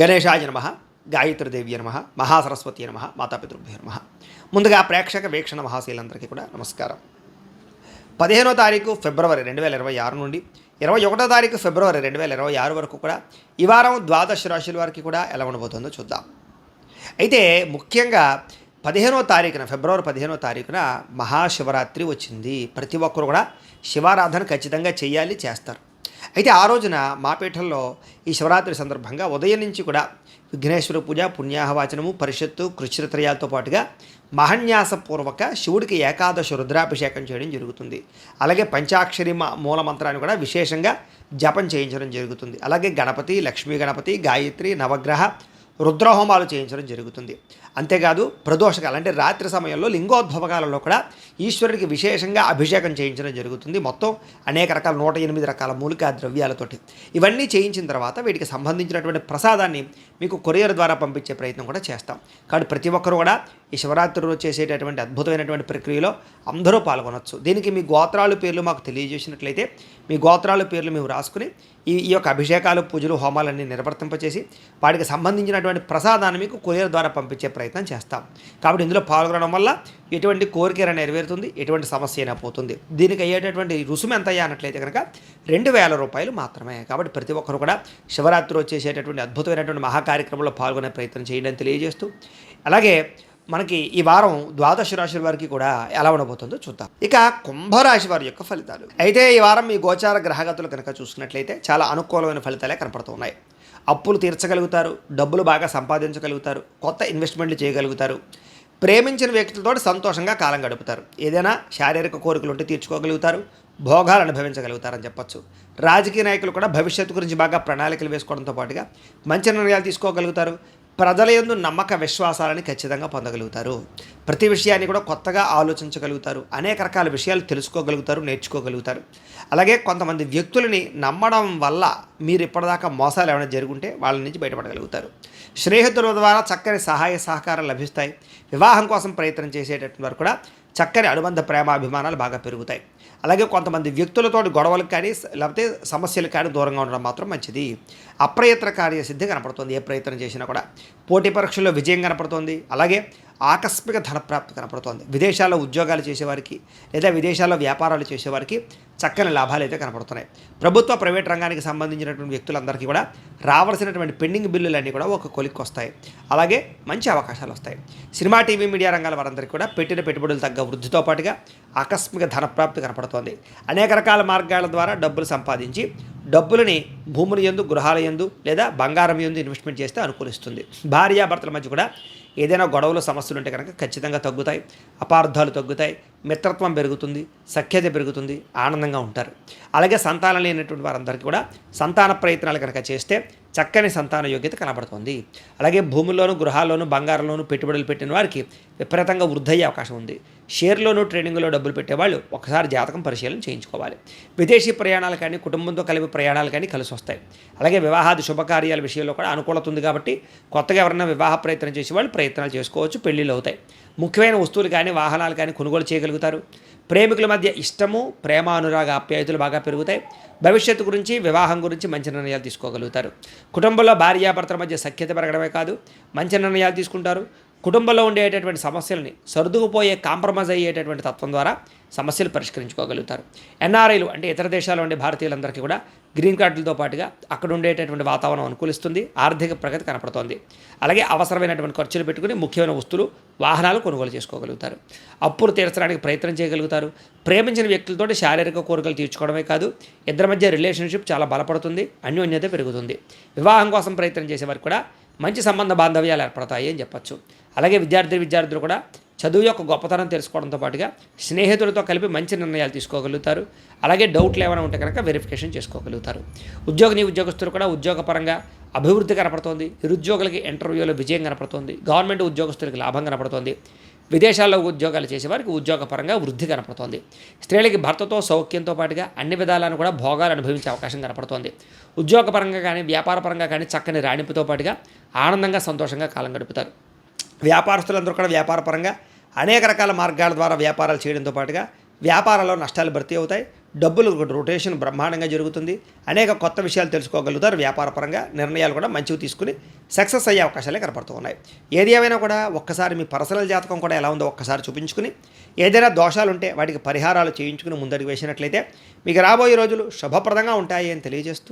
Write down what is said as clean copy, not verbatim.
గణేశాయ నమ, గాయత్రీదేవ్య నమ, మహాసరస్వతి నమ, మాతాపితృభ్యో నమ. ముందుగా ప్రేక్షక వీక్షణ మహాశీలందరికీ కూడా నమస్కారం. 15వ తారీఖు ఫిబ్రవరి 2026 నుండి 21వ తారీఖు ఫిబ్రవరి 2026 వరకు కూడా ఈ వారం ద్వాదశ రాశుల వారికి కూడా ఎలా ఉండబోతుందో చూద్దాం. అయితే ముఖ్యంగా 15వ తారీఖున ఫిబ్రవరి 15వ తారీఖున మహాశివరాత్రి వచ్చింది. ప్రతి ఒక్కరు కూడా శివారాధన ఖచ్చితంగా చేయాలి, చేస్తారు. అయితే ఆ రోజున మా పీఠంలో ఈ శివరాత్రి సందర్భంగా ఉదయం నుంచి కూడా విఘ్నేశ్వర పూజ, పుణ్యాహవాచనము, పరిషత్తు, కృష్ణత్రయాలతో పాటుగా మహన్యాసపూర్వక శివుడికి ఏకాదశ రుద్రాభిషేకం చేయడం జరుగుతుంది. అలాగే పంచాక్షరి మూలమంత్రాన్ని కూడా విశేషంగా జపం చేయించడం జరుగుతుంది. అలాగే గణపతి, లక్ష్మీ గణపతి, గాయత్రి, నవగ్రహ రుద్రహోమాలు చేయించడం జరుగుతుంది. అంతేకాదు ప్రదోషకాలు అంటే రాత్రి సమయంలో లింగోద్భవకాలలో కూడా ఈశ్వరుడికి విశేషంగా అభిషేకం చేయించడం జరుగుతుంది. మొత్తం అనేక రకాల 108 రకాల మూలికా ద్రవ్యాలతోటి ఇవన్నీ చేయించిన తర్వాత వీటికి సంబంధించినటువంటి ప్రసాదాన్ని మీకు కొరియర్ ద్వారా పంపించే ప్రయత్నం కూడా చేస్తాం. కాబట్టి ప్రతి ఒక్కరు కూడా ఈ శివరాత్రి రోజు చేసేటటువంటి అద్భుతమైనటువంటి ప్రక్రియలో అందరూ పాల్గొనవచ్చు. దీనికి మీ గోత్రాలు పేర్లు మాకు తెలియజేసినట్లయితే మీ గోత్రాల పేర్లు మేము రాసుకుని ఈ యొక్క అభిషేకాలు, పూజలు, హోమాలన్నీ నిర్వర్తింపచేసి వాటికి సంబంధించినటువంటి ప్రసాదాన్ని మీకు కొరియర్ ద్వారా పంపించే ప్రయత్నం చేస్తాం. కాబట్టి ఇందులో పాల్గొనడం వల్ల ఎటువంటి కోరిక నెరవేరుతుంది, ఎటువంటి సమస్య అయినా పోతుంది. దీనికి అయ్యేటటువంటి రుసుము ఎంత అయ్యా అన్నట్లయితే కనుక 2000 రూపాయలు మాత్రమే. కాబట్టి ప్రతి ఒక్కరు కూడా శివరాత్రి వచ్చేసేటటువంటి అద్భుతమైనటువంటి మహాకార్యక్రమంలో పాల్గొనే ప్రయత్నం చేయండి తెలియజేస్తూ, అలాగే మనకి ఈ వారం ద్వాదశ రాశుల వారికి కూడా ఎలా ఉండబోతుందో చూద్దాం. ఇక కుంభరాశి వారి యొక్క ఫలితాలు. అయితే ఈ వారం మీ గోచార గ్రహగతులు కనుక చూసుకున్నట్లయితే చాలా అనుకూలమైన ఫలితాలే కనపడుతున్నాయి. అప్పులు తీర్చగలుగుతారు, డబ్బులు బాగా సంపాదించగలుగుతారు, కొత్త ఇన్వెస్ట్మెంట్లు చేయగలుగుతారు, ప్రేమించిన వ్యక్తులతో సంతోషంగా కాలం గడుపుతారు, ఏదైనా శారీరక కోరికలు ఉంటే తీర్చుకోగలుగుతారు, భోగాలు అనుభవించగలుగుతారని చెప్పచ్చు. రాజకీయ నాయకులు కూడా భవిష్యత్తు గురించి బాగా ప్రణాళికలు వేసుకోవడంతో పాటుగా మంచి నిర్ణయాలు తీసుకోగలుగుతారు. ప్రజల యందు నమ్మక విశ్వాసాలని ఖచ్చితంగా పొందగలుగుతారు. ప్రతి విషయాన్ని కూడా కొత్తగా ఆలోచించగలుగుతారు. అనేక రకాల విషయాలు తెలుసుకోగలుగుతారు, నేర్చుకోగలుగుతారు. అలాగే కొంతమంది వ్యక్తులని నమ్మడం వల్ల మీరు ఇప్పటిదాకా మోసాలు ఏమైనా జరుగుంటే వాళ్ళ నుంచి బయటపడగలుగుతారు. స్నేహితుల ద్వారా చక్కని సహాయ సహకారాలు లభిస్తాయి. వివాహం కోసం ప్రయత్నం చేసేటటువంటి వారు కూడా చక్కని అనుబంధ ప్రేమాభిమానాలు బాగా పెరుగుతాయి. అలాగే కొంతమంది వ్యక్తులతో గొడవలకు కానీ లేకపోతే సమస్యలకు కానీ దూరంగా ఉండడం మాత్రం మంచిది. అప్రయత్న కార్యసిద్ధి కనపడుతుంది. ఏ ప్రయత్నం చేసినా కూడా పోటీ పరీక్షల్లో విజయం కనపడుతుంది. అలాగే ఆకస్మిక ధనప్రాప్తి కనపడుతోంది. విదేశాల్లో ఉద్యోగాలు చేసేవారికి లేదా విదేశాల్లో వ్యాపారాలు చేసేవారికి చక్కని లాభాలు అయితే కనపడుతున్నాయి. ప్రభుత్వ ప్రైవేట్ రంగానికి సంబంధించినటువంటి వ్యక్తులందరికీ కూడా రావాల్సినటువంటి పెండింగ్ బిల్లులన్నీ కూడా ఒక కొలిక్కి వస్తాయి. అలాగే మంచి అవకాశాలు వస్తాయి. సినిమా, టీవీ, మీడియా రంగాల వారందరికీ కూడా పెట్టిన పెట్టుబడులు తగ్గ వృద్ధితో పాటుగా ఆకస్మిక ధనప్రాప్తి కనపడుతోంది. అనేక రకాల మార్గాల ద్వారా డబ్బులు సంపాదించి డబ్బులని భూముల యందు, గృహాల యందు లేదా బంగారం యందు ఇన్వెస్ట్మెంట్ చేస్తే అనుకూలిస్తుంది. భార్యాభర్తల మధ్య కూడా ఏదైనా గొడవలు, సమస్యలు ఉంటే కనుక ఖచ్చితంగా తగ్గుతాయి. అపార్థాలు తగ్గుతాయి, మిత్రత్వం పెరుగుతుంది, సఖ్యత పెరుగుతుంది, ఆనందంగా ఉంటారు. అలాగే సంతానం లేనటువంటి వారందరికీ కూడా సంతాన ప్రయత్నాలు కనుక చేస్తే చక్కని సంతాన యోగ్యత కనబడుతుంది. అలాగే భూముల్లోనూ, గృహాల్లోనూ, బంగారంలోనూ పెట్టుబడులు పెట్టిన వారికి విపరీతంగా వృద్ధయ్యే అవకాశం ఉంది. షేర్లోనూ, ట్రేడింగ్లో డబ్బులు పెట్టేవాళ్ళు ఒకసారి జాతకం పరిశీలన చేయించుకోవాలి. విదేశీ ప్రయాణాలు కానీ, కుటుంబంతో కలిపి ప్రయాణాలు కానీ కలిసి వస్తాయి. అలాగే వివాహాది శుభకార్యాల విషయంలో కూడా అనుకూలత ఉంది. కాబట్టి కొత్తగా ఎవరైనా వివాహ ప్రయత్నం చేసేవాళ్ళు ప్రయత్నాలు చేసుకోవచ్చు, పెళ్ళిళ్ళు అవుతాయి. ముఖ్యమైన వస్తువులు కానీ, వాహనాలు కానీ కొనుగోలు చేయగలుగుతారు. ప్రేమికుల మధ్య ఇష్టము, ప్రేమ, అనురాగ, ఆప్యాయతలు బాగా పెరుగుతాయి. భవిష్యత్తు గురించి, వివాహం గురించి మంచి నిర్ణయాలు తీసుకోగలుగుతారు. కుటుంబంలో భార్యాభర్తల మధ్య సఖ్యత పెరగడమే కాదు, మంచి నిర్ణయాలు తీసుకుంటారు. కుటుంబంలో ఉండేటటువంటి సమస్యలని సర్దుకుపోయే, కాంప్రమైజ్ అయ్యేటటువంటి తత్వం ద్వారా సమస్యలు పరిష్కరించుకోగలుగుతారు. ఎన్ఆర్ఐలు అంటే ఇతర దేశాల్లో ఉండే భారతీయులందరికీ కూడా గ్రీన్ కార్డులతో పాటుగా అక్కడ ఉండేటటువంటి వాతావరణం అనుకూలిస్తుంది. ఆర్థిక ప్రగతి కనపడుతోంది. అలాగే అవసరమైనటువంటి ఖర్చులు పెట్టుకుని ముఖ్యమైన వస్తువులు, వాహనాలు కొనుగోలు చేసుకోగలుగుతారు. అప్పులు తీర్చడానికి ప్రయత్నం చేయగలుగుతారు. ప్రేమించిన వ్యక్తులతో శారీరక కోరికలు తీర్చుకోవడమే కాదు, ఇద్దరి మధ్య రిలేషన్షిప్ చాలా బలపడుతుంది, అన్యోన్యత పెరుగుతుంది. వివాహం కోసం ప్రయత్నం చేసేవారికి కూడా మంచి సంబంధ బాంధవ్యాలు ఏర్పడతాయి అని చెప్పచ్చు. అలాగే విద్యార్థులు కూడా చదువు యొక్క గొప్పతనం తెలుసుకోవడంతో పాటుగా స్నేహితులతో కలిపి మంచి నిర్ణయాలు తీసుకోగలుగుతారు. అలాగే డౌట్లు ఏమైనా ఉంటే కనుక వెరిఫికేషన్ చేసుకోగలుగుతారు. ఉద్యోగస్తులు కూడా ఉద్యోగపరంగా అభివృద్ధి కనపడుతోంది. నిరుద్యోగులకి ఇంటర్వ్యూలో విజయం కనపడుతోంది. గవర్నమెంట్ ఉద్యోగస్తులకి లాభం కనపడుతోంది. విదేశాల్లో ఉద్యోగాలు చేసేవారికి ఉద్యోగపరంగా వృద్ధి కనపడుతోంది. స్త్రీలకి భర్తతో సౌఖ్యంతో పాటుగా అన్ని విధాలను కూడా భోగాలు అనుభవించే అవకాశం కనపడుతోంది. ఉద్యోగపరంగా కానీ, వ్యాపారపరంగా కానీ చక్కని రాణింపుతో పాటుగా ఆనందంగా, సంతోషంగా కాలం గడుపుతారు. వ్యాపారస్తులందరూ కూడా వ్యాపారపరంగా అనేక రకాల మార్గాల ద్వారా వ్యాపారాలు చేయడంతో పాటుగా వ్యాపారాల్లో నష్టాలు భర్తీ అవుతాయి. డబ్బులు రొటేషన్ బ్రహ్మాండంగా జరుగుతుంది. అనేక కొత్త విషయాలు తెలుసుకోగలుగుతారు. వ్యాపారపరంగా నిర్ణయాలు కూడా మంచివి తీసుకుని సక్సెస్ అయ్యే అవకాశాలే కనపడుతూ ఉన్నాయి. ఏది ఏమైనా కూడా ఒక్కసారి మీ పర్సనల్ జాతకం కూడా ఎలా ఉందో ఒక్కసారి చూపించుకుని, ఏదైనా దోషాలు ఉంటే వాటికి పరిహారాలు చేయించుకుని ముందడుగు వేసినట్లయితే మీకు రాబోయే రోజులు శుభప్రదంగా ఉంటాయి అని తెలియజేస్తూ